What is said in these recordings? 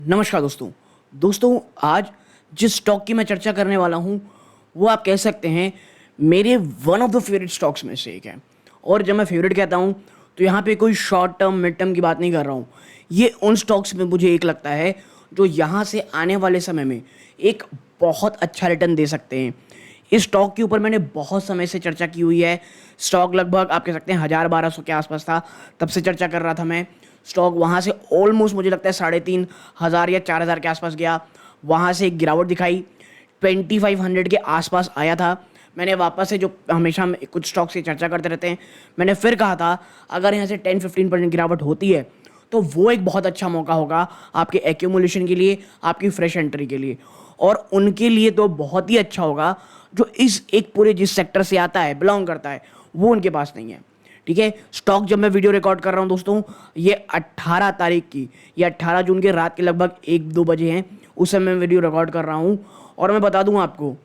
नमस्कार दोस्तों आज जिस स्टॉक की मैं चर्चा करने वाला हूं वो आप कह सकते हैं मेरे one of the favourite stocks में से एक है। और जब मैं फेवरेट कहता हूं तो यहाँ पे कोई शॉर्ट टर्म मिड टर्म की बात नहीं कर रहा हूं। ये उन स्टॉक्स में मुझे एक लगता है जो यहाँ से आने वाले समय में एक बहुत अच्छा रिटर्न दे सकते हैं। इस स्टॉक के ऊपर मैंने बहुत समय से चर्चा की हुई है। स्टॉक लगभग आप कह सकते हैं 1000-1200 के आसपास था, तब से चर्चा कर रहा था मैं। स्टॉक वहाँ से ऑलमोस्ट मुझे लगता है 3500 या 4000 के आसपास गया। वहाँ से एक गिरावट दिखाई, 2500 के आसपास आया था। मैंने वापस से, जो हमेशा हम कुछ स्टॉक से चर्चा करते रहते हैं, मैंने फिर कहा था अगर यहाँ से 10-15% गिरावट होती है तो वो एक बहुत अच्छा मौका होगा आपके एक्यूमुलेशन के लिए, आपकी फ्रेश एंट्री के लिए। और उनके लिए तो बहुत ही अच्छा होगा जो इस एक पूरे जिस सेक्टर से आता है, बिलोंग करता है, वो उनके पास नहीं है। ठीक है, स्टॉक जब मैं वीडियो रिकॉर्ड कर रहा हूँ दोस्तों, ये 18 तारीख की, ये 18 जून के रात के लगभग 1-2 बजे हैं, उस समय मैं वीडियो रिकॉर्ड कर रहा हूँ। और मैं बता दूँ आपको,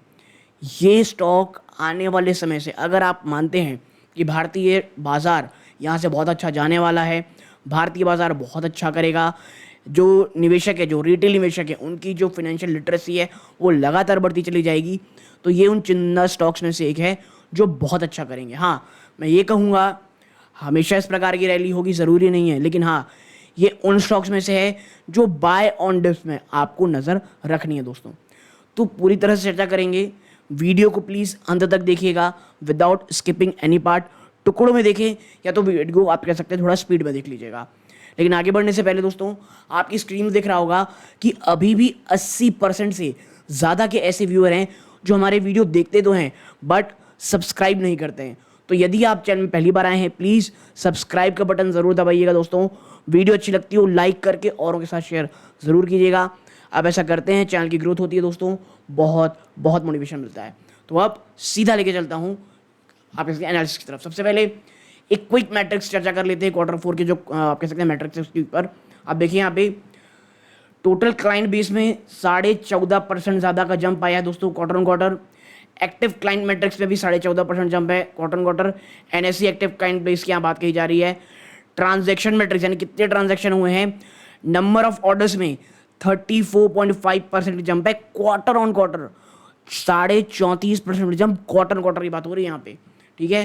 ये स्टॉक आने वाले समय से, अगर आप मानते हैं कि भारतीय बाज़ार यहाँ से बहुत अच्छा जाने वाला है, भारतीय बाज़ार बहुत अच्छा करेगा, जो निवेशक है, जो रिटेल निवेशक है, उनकी जो फाइनेंशियल लिटरेसी है वो लगातार बढ़ती चली जाएगी, तो ये उन चुनिंदा स्टॉक्स में से एक है जो बहुत अच्छा करेंगे। हाँ, मैं ये कहूँगा हमेशा इस प्रकार की रैली होगी ज़रूरी नहीं है, लेकिन हाँ, ये उन स्टॉक्स में से है जो बाय ऑन डिप्स में आपको नज़र रखनी है दोस्तों। तो पूरी तरह से चर्चा करेंगे। वीडियो को प्लीज़ अंत तक देखिएगा विदाउट स्किपिंग एनी पार्ट। टुकड़ों में देखें या तो वीडियो आप कह सकते हैं थोड़ा स्पीड में देख लीजिएगा। लेकिन आगे बढ़ने से पहले दोस्तों, आपकी स्क्रीन में दिख रहा होगा कि अभी भी 80% से ज़्यादा के ऐसे व्यूअर हैं जो हमारे वीडियो देखते तो हैं बट सब्सक्राइब नहीं करते हैं। तो यदि आप चैनल में पहली बार आए हैं, प्लीज़ सब्सक्राइब का बटन ज़रूर दबाइएगा दोस्तों। वीडियो अच्छी लगती हो लाइक करके औरों के साथ शेयर ज़रूर कीजिएगा। आप ऐसा करते हैं, चैनल की ग्रोथ होती है दोस्तों, बहुत बहुत मोटिवेशन मिलता है। तो अब सीधा लेके चलता हूँ आप इसके एनालिसिस की तरफ। सबसे पहले एक क्विक मैट्रिक्स चर्चा कर लेते हैं Q4 के, जो आप कह सकते हैं मैट्रिक्स उसके ऊपर। आप देखिए यहाँ पे टोटल क्लाइंट बेस में 14.5% ज़्यादा का जंप आया है दोस्तों quarter on quarter. Active client matrix में भी 14.5% जंप है quarter on quarter. NSC active client base की यहाँ बात कही जा रही है। ट्रांजैक्शन मैट्रिक्स यानी कितने ट्रांजैक्शन हुए हैं, नंबर ऑफ ऑर्डर्स में 34.5% जंप है quarter on quarter. 34.5% jump quarter on quarter की बात हो रही है यहाँ पे। ठीक है,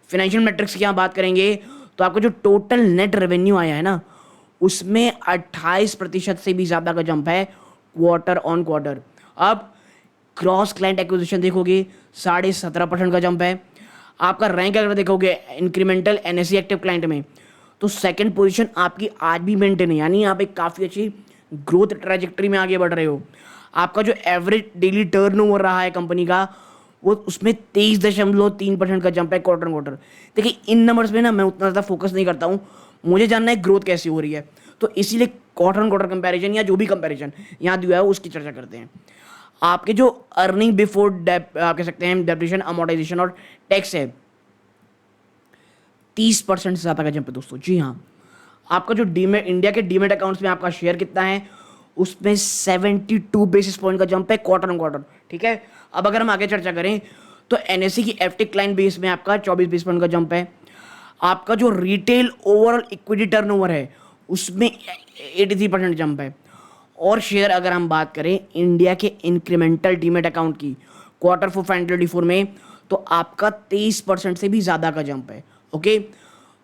फाइनेंशियल मैट्रिक्स की यहाँ बात करेंगे तो आपका जो टोटल नेट रेवेन्यू आया है ना, उसमें 28% से भी ज़्यादा का जंप है क्वार्टर ऑन क्वार्टर। अब क्रॉस क्लाइंट एक्विजिशन देखोगे 17.5% का जंप है। आपका रैंक अगर देखोगे इंक्रीमेंटल एनएससी एक्टिव क्लाइंट में, तो सेकंड पोजीशन आपकी आज भी मेंटेन है, यानी आप एक काफ़ी अच्छी ग्रोथ ट्रैजेक्टरी में आगे बढ़ रहे हो। आपका जो एवरेज डेली टर्नओवर रहा है कंपनी का, वो उसमें 23.3% का जंप है क्वार्टर ऑन क्वार्टर। देखिए, इन नंबर्स में ना मैं उतना ज़्यादा फोकस नहीं करता हूँ, मुझे जानना है ग्रोथ कैसी हो रही है, तो इसीलिए क्वार्टर ऑन क्वार्टर कंपैरिजन या जो भी कंपैरिजन यहाँ दिया है उसकी चर्चा करते हैं। आपके जो अर्निंग बिफोर आप कह सकते हैं डेप्रिसिएशन, अमोर्टाइजेशन और टैक्स है, 30% से ज़्यादा का जंप है दोस्तों। जी हाँ, आपका जो डीमेट, इंडिया के डीमेट अकाउंट्स में आपका शेयर कितना है, उसमें 72 बेसिस पॉइंट का जंप है क्वार्टर ऑन क्वार्टर। ठीक है, अब अगर हम आगे चर्चा करें तो एनएससी की एफटी क्लाइंट बेस में आपका 24 बेसिस पॉइंट का जंप है। आपका जो रिटेल ओवरऑल इक्विटी टर्नओवर है उसमें 83% जंप है। और शेयर अगर हम बात करें इंडिया के इंक्रीमेंटल डीमेट अकाउंट की Q4 फाइनेंशियल 24 में, तो आपका 23% से भी ज़्यादा का जंप है। ओके,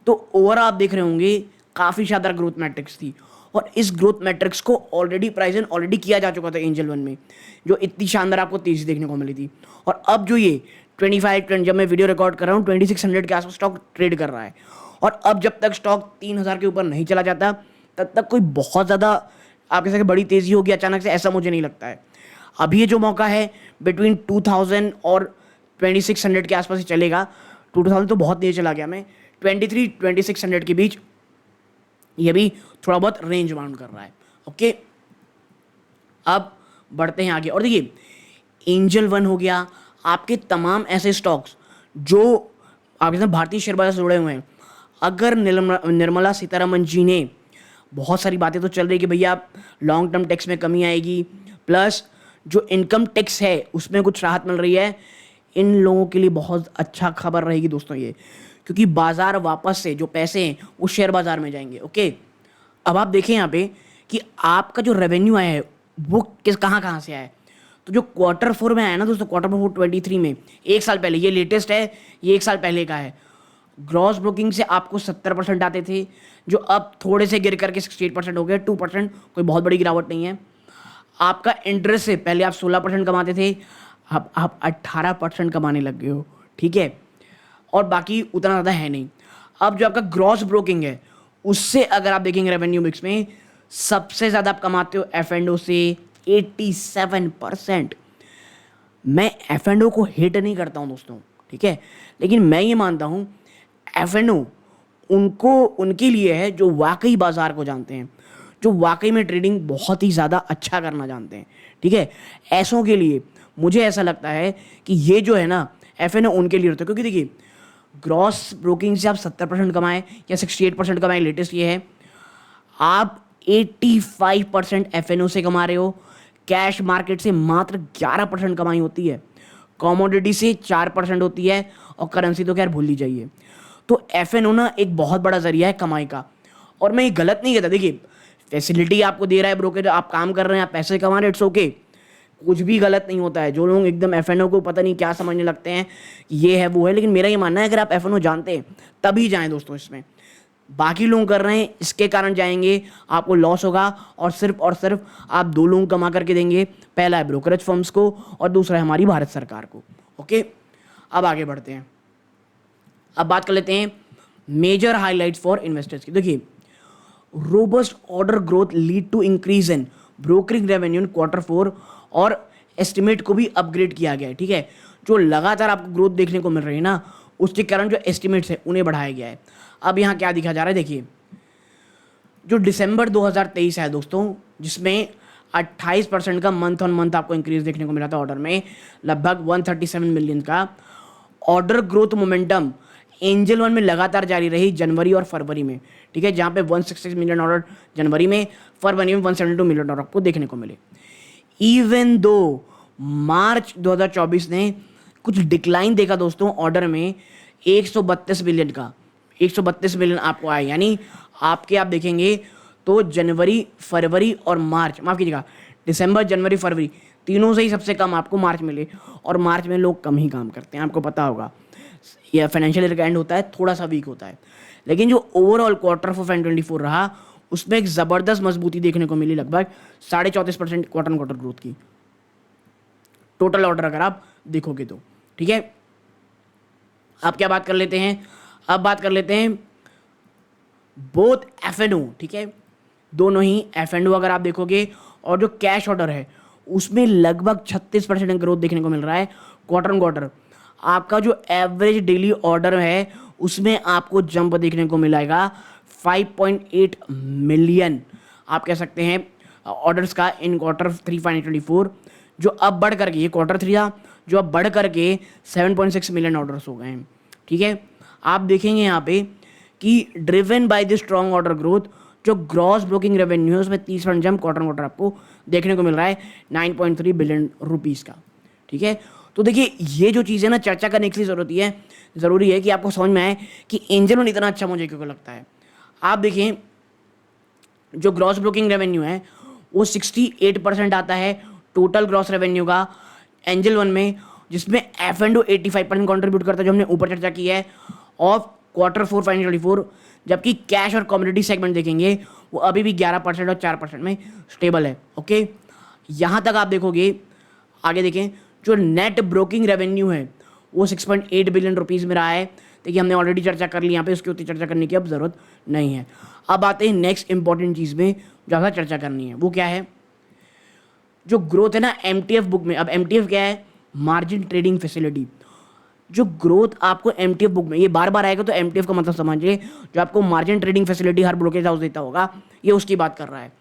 तो ओवरऑल आप देख रहे होंगे काफ़ी शानदार ग्रोथ मैट्रिक्स थी, और इस ग्रोथ मैट्रिक्स को ऑलरेडी प्राइजन ऑलरेडी किया जा चुका था एंजल वन में, जो इतनी शानदार आपको तेज़ी देखने को मिली थी। और अब जो ये 25, जब मैं वीडियो रिकॉर्ड कर रहा हूँ, 2600 के आसपास स्टॉक ट्रेड कर रहा है। और अब जब तक स्टॉक 3000 के ऊपर नहीं चला जाता तब तक कोई बहुत ज़्यादा आप कह सकते बड़ी तेज़ी होगी अचानक से, ऐसा मुझे नहीं लगता है। अभी ये जो मौका है बिटवीन 2000 और 2600 के आसपास ही चलेगा। 2000 तो बहुत नीचे चला गया, मैं 23-2600 के बीच ये भी थोड़ा बहुत रेंज बाउंड कर रहा है। ओके, अब बढ़ते हैं आगे। और देखिए, एंजल वन हो गया, आपके तमाम ऐसे स्टॉक्स जो आपके साथ भारतीय शेयर बाजार से जुड़े हुए हैं। अगर निर्मला सीतारमन जी ने, बहुत सारी बातें तो चल रही कि भैया लॉन्ग टर्म टैक्स में कमी आएगी, प्लस जो इनकम टैक्स है उसमें कुछ राहत मिल रही है, इन लोगों के लिए बहुत अच्छा खबर रहेगी दोस्तों ये, क्योंकि बाजार वापस से जो पैसे हैं वो शेयर बाजार में जाएंगे। ओके, अब आप देखें यहाँ पे कि आपका जो रेवेन्यू आया है वो किस कहाँ से आया है। तो जो क्वार्टर फोर में आया ना दोस्तों, क्वार्टर फोर 23 में, एक साल पहले, ये लेटेस्ट है, ये एक साल पहले का है, ग्रॉस ब्रोकिंग से आपको 70% आते थे, जो अब थोड़े से गिर करके 68% हो गए, 2%, कोई बहुत बड़ी गिरावट नहीं है। आपका इंटरेस्ट से पहले आप 16% कमाते थे, अब आप 18% कमाने लग गए हो, ठीक है। और बाकी उतना ज़्यादा है नहीं। अब जो आपका ग्रॉस ब्रोकिंग है उससे अगर आप देखेंगे रेवेन्यू मिक्स में, सबसे ज़्यादा आप कमाते हो एफ एंड ओ से, 87%। मैं एफ एंड ओ को हेट नहीं करता हूँ दोस्तों, ठीक है, लेकिन मैं ये मानता हूँ एफ एंड ओ उनको, उनके लिए है जो वाकई बाजार को जानते हैं, जो वाकई में ट्रेडिंग बहुत ही ज़्यादा अच्छा करना जानते हैं, ठीक है। ऐसों के लिए मुझे ऐसा लगता है कि ये जो है ना एफ एन ओ उनके लिए होता है, क्योंकि देखिए ग्रॉस ब्रोकिंग से आप 70% कमाएं या 68% कमाएं, लेटेस्ट ये है, आप 85% एफ एन ओ से कमा रहे हो, कैश मार्केट से मात्र 11% कमाई होती है, कॉमोडिटी से 4% होती है, और करेंसी तो खैर भूल ही जाइए। तो एफ एन ओ ना एक बहुत बड़ा जरिया है कमाई का, और मैं ये गलत नहीं कहता। देखिए फैसिलिटी आपको दे रहा है ब्रोकर, आप काम कर रहे हैं, आप पैसे कमा रहे हैं, इट्स ओके, कुछ भी गलत नहीं होता है। जो लोग एकदम एफ एन ओ को पता नहीं क्या समझने लगते हैं, ये है वो है, लेकिन मेरा ये मानना है अगर आप एफ एन ओ जानते हैं तभी जाएं दोस्तों इसमें। बाकी लोग कर रहे हैं इसके कारण जाएंगे, आपको लॉस होगा, और सिर्फ आप दो लोग कमा करके देंगे, पहला है ब्रोकरेज फर्म्स को और दूसरा है हमारी भारत सरकार को। ओके, अब आगे बढ़ते हैं। अब बात कर लेते हैं मेजर हाईलाइट्स फॉर इन्वेस्टर्स की। देखिए robust order growth lead to increase in brokering revenue in quarter four, और एस्टिमेट को भी अपग्रेड किया गया है, ठीक है। जो लगातार आपको ग्रोथ देखने को मिल रही है ना, उसके कारण जो एस्टिमेट्स है उन्हें बढ़ाया गया है। अब यहाँ क्या दिखा जा रहा है, देखिए जो दिसंबर 2023 है दोस्तों, जिसमें 28% का मंथ ऑन मंथ आपको इंक्रीज देखने को मिला था ऑर्डर में, लगभग 137 मिलियन का order growth momentum angel one में लगातार जारी रही जनवरी और फरवरी में, ठीक है, जहाँ पे 166 मिलियन ऑर्डर जनवरी में, फरवरी में 172 मिलियन ऑर्डर आपको देखने को मिले। इवन दो मार्च 2024 ने कुछ डिक्लाइन देखा दोस्तों ऑर्डर में, 132 मिलियन का, 132 मिलियन आपको आए, यानी आपके आप देखेंगे तो जनवरी फरवरी और मार्च, माफ़ कीजिएगा दिसंबर जनवरी फरवरी तीनों से ही सबसे कम आपको मार्च मिले, और मार्च में लोग कम ही काम करते हैं, आपको पता होगा, यह फाइनेंशियल ईयर का एंड होता है, थोड़ा सा वीक होता है। लेकिन जो ओवरऑल क्वार्टर फॉर 2024 रहा उसमें एक ज़बरदस्त मजबूती देखने को मिली, लगभग 34.5% क्वार्टर क्वार्टर ग्रोथ की, टोटल ऑर्डर अगर आप देखोगे तो, ठीक है। अब क्या बात कर लेते हैं, अब बात कर लेते हैं बोथ एफ एंड ओ, ठीक है, दोनों ही एफ एंड ओ अगर आप देखोगे, और जो कैश ऑर्डर है उसमें लगभग 36% ग्रोथ देखने को मिल रहा है क्वार्टर ऑन क्वार्टर। आपका जो एवरेज डेली ऑर्डर है उसमें आपको जंप देखने को मिलेगा 5.8 मिलियन, आप कह सकते हैं ऑर्डर्स का इन क्वार्टर 3 2024, जो अब बढ़ करके, ये क्वार्टर 3 था, जो अब बढ़ करके 7.6 मिलियन ऑर्डर्स हो गए हैं, ठीक है। आप देखेंगे यहाँ पे कि driven by the strong order growth, जो ग्रॉस ब्रोकिंग रेवेन्यू है उसमें 30% जंप क्वार्टर क्वार्टर आपको देखने को मिल रहा है 9.3 बिलियन रुपीज़ का, ठीक है। तो देखिए ये जो चीज़ें ना चर्चा करने के लिए ज़रूरी है कि आपको समझ में आए कि एंजल वन इतना अच्छा मुझे क्यों लगता है। आप देखिए जो ग्रॉस ब्रोकिंग रेवेन्यू है वो 68% आता है टोटल ग्रॉस रेवेन्यू का एंजल वन में, जिसमें एफ एंड ओ 85% कॉन्ट्रीब्यूट करता है, जो हमने ऊपर चर्चा की है, ऑफ क्वार्टर 4 2024, जबकि कैश और कमोडिटी सेगमेंट देखेंगे वो अभी भी 11% और 4% में स्टेबल है। ओके, यहाँ तक आप देखोगे, आगे देखें जो नेट ब्रोकिंग रेवेन्यू है वो 6.8 बिलियन रुपीज़ में रहा है। देखिए हमने ऑलरेडी चर्चा कर ली, यहाँ पे उसकी उतनी चर्चा करने की अब ज़रूरत नहीं है। अब आते हैं नेक्स्ट इंपॉर्टेंट चीज़ में जो ज़्यादा चर्चा करनी है, वो क्या है, जो ग्रोथ है ना एमटीएफ बुक में। अब एमटीएफ क्या है, मार्जिन ट्रेडिंग फैसिलिटी। जो ग्रोथ आपको एमटीएफ बुक में, ये बार बार आएगा तो एमटीएफ का मतलब समझिए, जो आपको मार्जिन ट्रेडिंग फैसिलिटी हर ब्रोकरेज हाउस देता होगा, ये उसकी बात कर रहा है।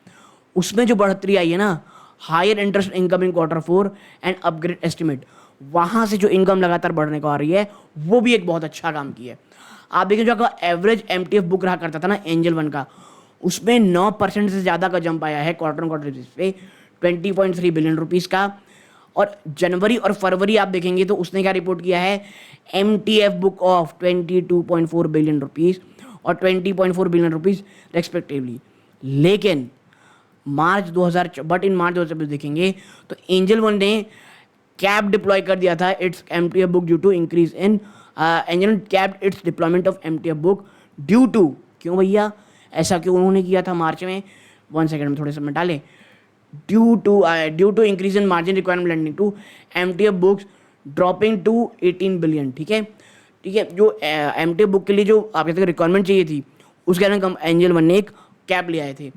उसमें जो बढ़ोतरी आई है ना, higher interest income in quarter 4 and upgrade estimate, वहाँ से जो इनकम लगातार बढ़ने को आ रही है वो भी एक बहुत अच्छा काम किया है। आप देखिए जो आपका एवरेज एमटीएफ बुक रहा करता था ना एंजल वन का, उसमें 9% से ज़्यादा का जंप आया है क्वार्टर ऑन क्वार्टर बेसिस पे 20.3 बिलियन रुपीज़ का। और जनवरी और फरवरी आप देखेंगे तो उसने क्या रिपोर्ट किया है, MTF book of 22.4 billion rupees और 20.4 बिलियन रुपीज़ रेस्पेक्टिवली। लेकिन बट इन मार्च 2024 देखेंगे तो एंजल वन ने कैप डिप्लॉय कर दिया था its MTF book due to increase in Angel cap its deployment of MTF book due to, क्यों भैया ऐसा क्यों उन्होंने किया था मार्च में, 1 सेकंड में थोड़े से मिटा लें, due to increase in margin requirement lending to MTF books dropping to 18 billion. ठीक है, जो एमटीएफ बुक के लिए जो आप कहते हैं रिक्वायरमेंट चाहिए थी उसके कारण एंजल वन ने एक कैप ले आए थे,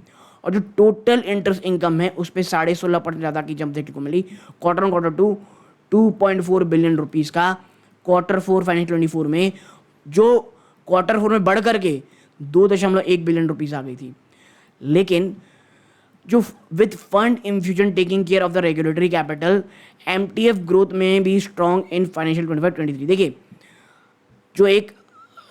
और जो टोटल इंटरेस्ट इनकम है उस पर 16.5% ज़्यादा की जंप देखने को मिली quarter on quarter to 2.4 billion rupees का Q4 फाइनेंशियल 24 में, जो Q4 में बढ़ करके 2.1 बिलियन रुपीज़ आ गई थी। लेकिन जो with fund infusion taking care of the regulatory capital MTF growth में भी स्ट्रॉन्ग इन फाइनेंशियल 25-23। देखिए, जो एक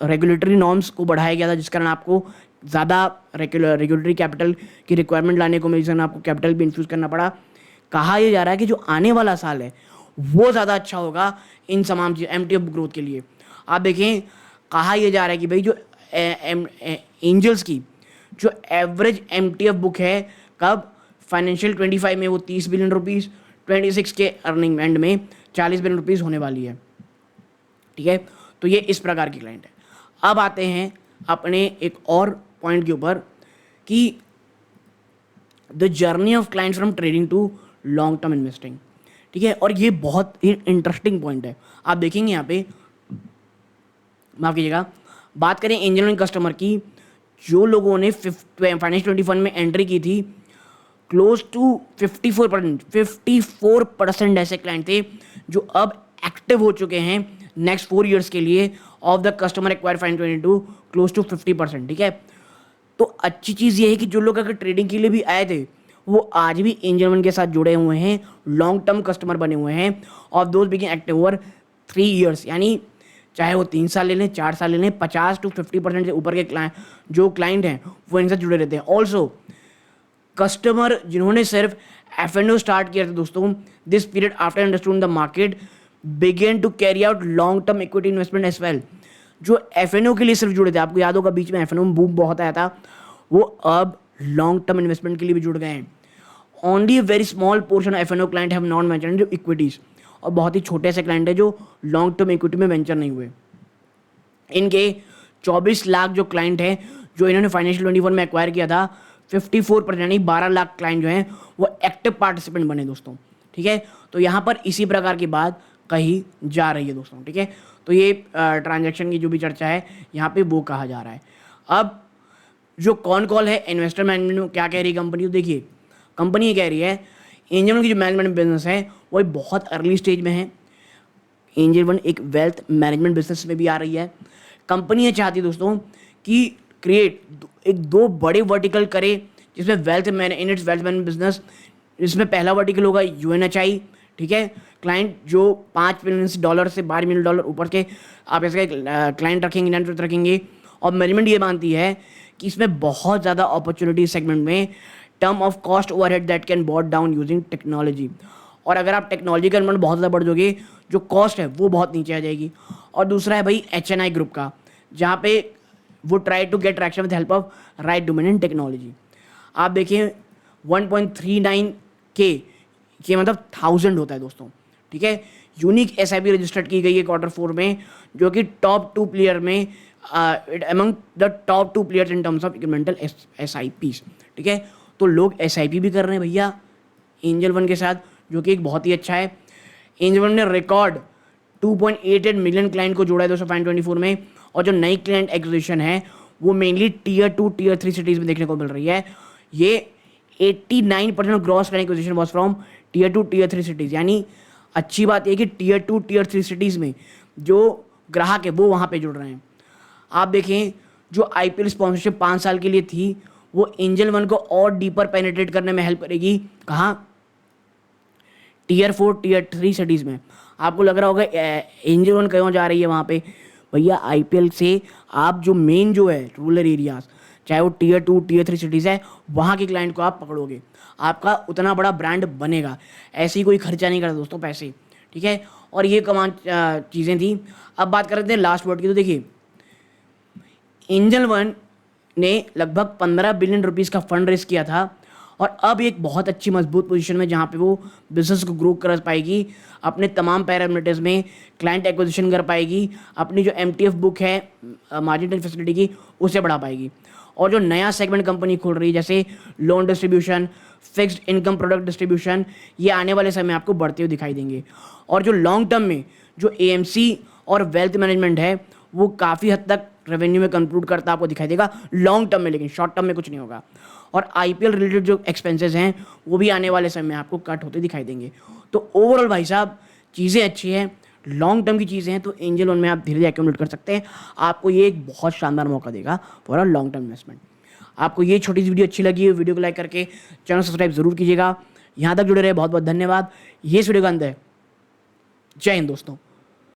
रेगुलेटरी नॉर्म्स को बढ़ाया गया था जिस कारण आपको ज़्यादा रेगुलेटरी कैपिटल की रिक्वायरमेंट लाने को मिली, जिस कारण आपको कैपिटल भी इन्फ्यूज़ करना पड़ा। कहा यह जा रहा है कि जो आने वाला साल है वो ज़्यादा अच्छा होगा इन तमाम चीज़ एमटीएफ ग्रोथ के लिए। आप देखें, कहा यह जा रहा है कि भाई जो एंजल्स की जो एवरेज एमटीएफ बुक है कब फाइनेंशियल 25 में वो 30 बिलियन रुपीज़, 26 के अर्निंग एंड में 40 बिलियन रुपीज़ होने वाली है। ठीक है, तो ये इस प्रकार की क्लाइंट है। अब आते हैं अपने एक और पॉइंट के ऊपर कि the journey of clients from trading to long term investing. ठीक है, और ये बहुत ही इंटरेस्टिंग पॉइंट है। आप देखेंगे यहाँ पे, माफ कीजिएगा, बात करें एंजल वन कस्टमर की, जो लोगों ने फाइनेंशियल 21 में एंट्री की थी, क्लोज टू 54% ऐसे क्लाइंट थे जो अब एक्टिव हो चुके हैं नेक्स्ट 4 ईयर्स के लिए of the customer acquire financial 22 close to 50%। ठीक है, तो अच्छी चीज़ ये है कि जो लोग अगर ट्रेडिंग के लिए भी आए थे वो आज भी एंजल वन के साथ जुड़े हुए हैं, लॉन्ग टर्म कस्टमर बने हुए हैं, और those begin active over 3 years, यानी चाहे वो 3 साल ले लें, 4 साल ले लें, 50 to 50% से ऊपर के जो क्लाइंट हैं वो इनसे जुड़े रहते हैं। ऑल्सो कस्टमर जिन्होंने सिर्फ F&O स्टार्ट किया था दोस्तों, this period after understood the market begin to carry out long term equity investment as well. जो F&O के लिए सिर्फ जुड़े थे, आपको याद होगा बीच में F&O में बूम बहुत आया था, वो अब लॉन्ग टर्म इन्वेस्टमेंट के लिए भी जुड़ गए हैं। Only a very small portion of F&O client have not mentioned जो इक्विटीज, और बहुत ही छोटे से क्लाइंट है जो लॉन्ग टर्म इक्विटी में वेंचर नहीं हुए। इनके 24 लाख जो क्लाइंट हैं जो इन्होंने फाइनेंशियल 21 में एक्वायर किया था, 54% यानी 12 लाख क्लाइंट जो हैं वो एक्टिव पार्टिसिपेंट बने दोस्तों। ठीक है, तो यहाँ पर इसी प्रकार की बात कही जा रही है दोस्तों। ठीक है, तो ये ट्रांजैक्शन की जो भी चर्चा है यहाँ पे वो कहा जा रहा है। अब जो कौन कॉल है इन्वेस्टर मैनेजमेंट में क्या कह रही है कंपनी, तो देखिए कंपनी ये कह रही है एंजल वन की जो मैनेजमेंट बिजनेस है वो बहुत अर्ली स्टेज में है। एंजल वन एक वेल्थ मैनेजमेंट बिजनेस में भी आ रही है। कंपनी ये चाहती है दोस्तों कि क्रिएट एक 2 बड़े वर्टिकल करे जिसमें वेल्थ मैनेजमेंट बिजनेस, इसमें पहला वर्टिकल होगा UNHI। ठीक है, क्लाइंट जो $5 मिलियन से $12 मिलियन ऊपर के आप ऐसे क्लाइंट रखेंगे, नेटवर्क रखेंगे, और मैनेजमेंट ये मानती है कि इसमें बहुत ज़्यादा अपॉर्चुनिटी सेगमेंट में term of cost overhead that can bought down using technology, और अगर आप टेक्नोलॉजी का इन्वॉल्व बहुत ज़्यादा बढ़ जाओगे जो कॉस्ट है वो बहुत नीचे आ जाएगी। और दूसरा है भाई HNI ग्रुप का, जहाँ पे वो try to get traction with help of right domain in technology. आप देखिए 1.39 के मतलब 1000 होता है दोस्तों। ठीक है, यूनिक SIP रजिस्टर्ड की गई है Q4 में, जो कि टॉप 2 प्लेयर में among the top 2 players in terms of incremental SIPs। ठीक है, तो लोग SIP भी कर रहे हैं भैया एंजल वन के साथ, जो कि एक बहुत ही अच्छा है। एंजल वन ने रिकॉर्ड 2.88 मिलियन क्लाइंट को जोड़ा है दोस्तों फाइन 24 में, और जो नई क्लाइंट एक्विजिशन है वो मेनली Tier 2 Tier 3 सिटीज़ में देखने को मिल रही है। ये 89% of gross client acquisition was from Tier 2 Tier 3 cities, यानी अच्छी बात यह कि Tier 2 Tier 3 सिटीज़ में जो ग्राहक है वो वहाँ पे जुड़ रहे हैं। आप देखें जो IPL स्पॉन्सरशिप 5 साल के लिए थी वो एंजल वन को और डीपर पेनिट्रेट करने में हेल्प करेगी। कहाँ? Tier 4 Tier 3 सिटीज़ में। आपको लग रहा होगा एंजल वन क्यों जा रही है वहाँ पे, भैया IPL से आप जो मेन जो है रूरल एरियाज, चाहे वो Tier 2 Tier 3 सिटीज़ है, वहाँ के क्लाइंट को आप पकड़ोगे, आपका उतना बड़ा ब्रांड बनेगा। ऐसे ही कोई खर्चा नहीं करता दोस्तों पैसे। ठीक है, और ये कमाल चीज़ें थी। अब बात करते हैं लास्ट वर्ड की, तो देखिए एंजल वन ने लगभग 15 बिलियन रुपीज़ का फंड रेस किया था, और अब एक बहुत अच्छी मजबूत पोजीशन में जहाँ पे वो बिजनेस को ग्रो कर पाएगी, अपने तमाम पैरामीटर्स में क्लाइंट एक्विजिशन कर पाएगी, अपनी जो MTF बुक है मार्जिन फैसिलिटी की उसे बढ़ा पाएगी। और जो नया सेगमेंट कंपनी खोल रही है जैसे loan distribution, fixed income product distribution, ये आने वाले समय आपको बढ़ते हुए दिखाई देंगे। और जो लॉन्ग टर्म में जो AMC और वेल्थ मैनेजमेंट है वो काफ़ी हद तक रेवेन्यू में कंक्लूड करता आपको दिखाई देगा लॉन्ग टर्म में, लेकिन शॉर्ट टर्म में कुछ नहीं होगा। और IPL रिलेटेड जो एक्सपेंसेस हैं वो भी आने वाले समय में आपको कट होते दिखाई देंगे। तो ओवरऑल भाई साहब चीज़ें अच्छी हैं, लॉन्ग टर्म की चीज़ें हैं, तो एंजल लोन में आप धीरे धीरे एक्यूमुलेट कर सकते हैं। आपको ये एक बहुत शानदार मौका देगा for a long term investment. आपको ये छोटी सी वीडियो अच्छी लगी है, वीडियो को लाइक करके चैनल सब्सक्राइब जरूर कीजिएगा। यहाँ तक जुड़े रहे बहुत बहुत धन्यवाद। ये इस वीडियो का अंत है। जय हिंद दोस्तों।